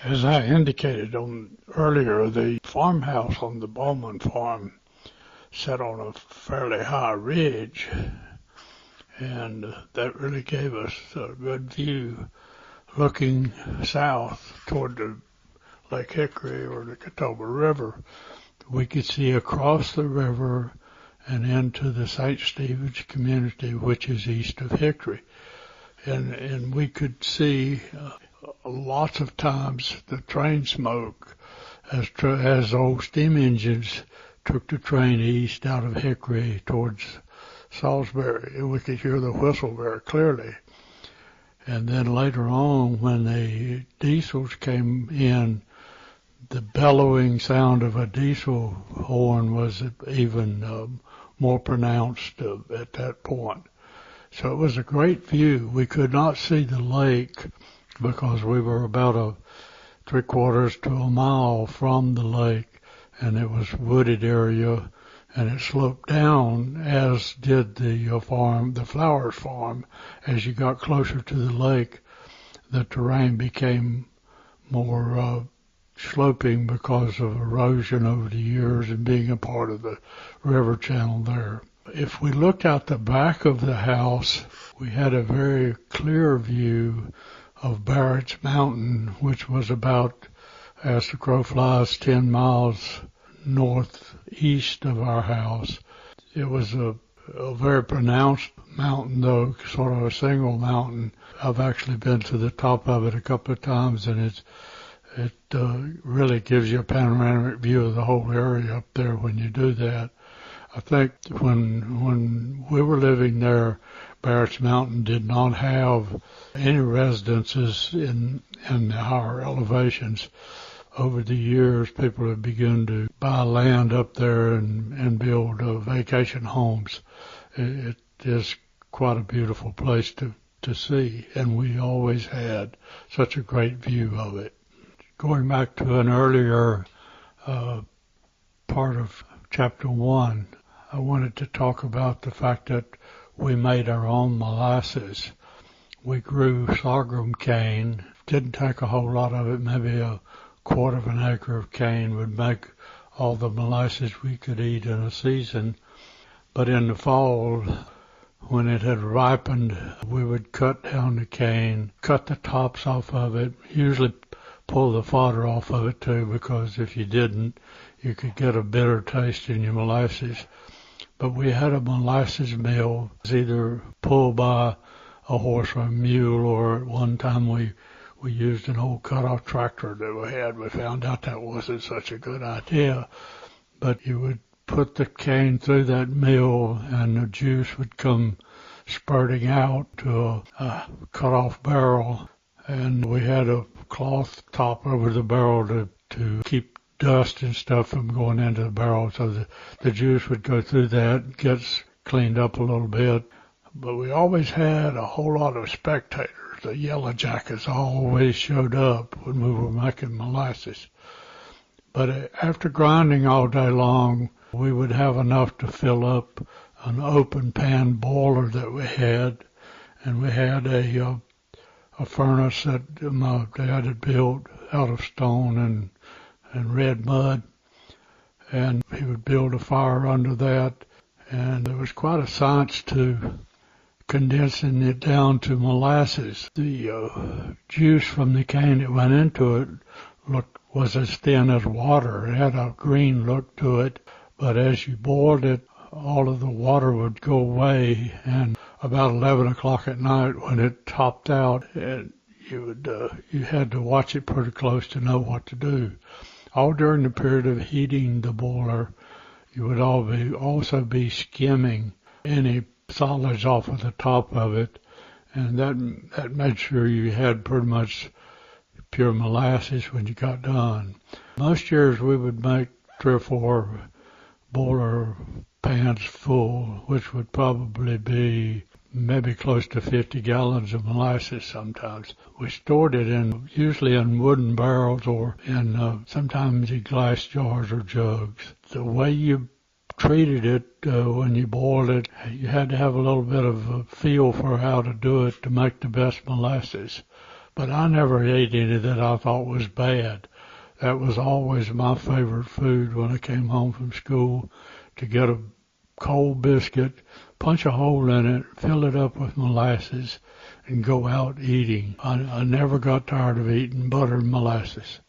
As I indicated earlier, the farmhouse on the Bowman farm sat on a fairly high ridge, and that really gave us a good view looking south toward the Lake Hickory or the Catawba River. We could see across the river and into the St. Stephen's community, which is east of Hickory. And we could see lots of times the train smoke as old steam engines took the train east out of Hickory towards Salisbury. We could hear the whistle very clearly. And then later on, when the diesels came in, the bellowing sound of a diesel horn was even more pronounced at that point. So it was a great view. We could not see the lake because we were about a 3/4 to a mile from the lake, and it was a wooded area, and it sloped down, as did the Flowers farm. As you got closer to the lake, the terrain became more sloping because of erosion over the years and being a part of the river channel there. If we looked out the back of the house, we had a very clear view of Barrett's Mountain, which was about, as the crow flies, 10 miles northeast of our house. It was a very pronounced mountain, though, sort of a single mountain. I've actually been to the top of it a couple of times, and it really gives you a panoramic view of the whole area up there when you do that. I think when we were living there, Barrett's Mountain did not have any residences in the higher elevations. Over the years, people have begun to buy land up there and build vacation homes. It is quite a beautiful place to see, and we always had such a great view of it. Going back to an earlier part of Chapter 1, I wanted to talk about the fact that we made our own molasses. We grew sorghum cane. Didn't take a whole lot of it. Maybe a 1/4 of an acre of cane would make all the molasses we could eat in a season. But in the fall, when it had ripened, we would cut down the cane, cut the tops off of it, usually pull the fodder off of it too, because if you didn't, you could get a bitter taste in your molasses. But we had a molasses mill. It was either pulled by a horse or a mule, or at one time we used an old cut-off tractor that we had. We found out that wasn't such a good idea. But you would put the cane through that mill, and the juice would come spurting out to a cut-off barrel. And we had a cloth top over the barrel to keep dust and stuff from going into the barrel, so the juice would go through that, gets cleaned up a little bit. But we always had a whole lot of spectators. The yellow jackets always showed up when we were making molasses. But after grinding all day long, we would have enough to fill up an open pan boiler that we had, and we had a furnace that my dad had built out of stone and red mud, and he would build a fire under that, and there was quite a science to condensing it down to molasses. The juice from the cane that went into it was as thin as water. It had a green look to it, but as you boiled it, all of the water would go away, and about 11 o'clock at night when it topped out, you had to watch it pretty close to know what to do. All during the period of heating the boiler, you would also be skimming any solids off of the top of it, and that made sure you had pretty much pure molasses when you got done. Most years we would make 3 or 4 boiler pans full, which would probably be maybe close to 50 gallons of molasses sometimes. We stored it usually in wooden barrels or in sometimes in glass jars or jugs. The way you treated it when you boiled it, you had to have a little bit of a feel for how to do it to make the best molasses. but I never ate any that I thought was bad. That was always my favorite food when I came home from school, to get a cold biscuit, punch a hole in it, fill it up with molasses, and go out eating. I never got tired of eating buttered molasses.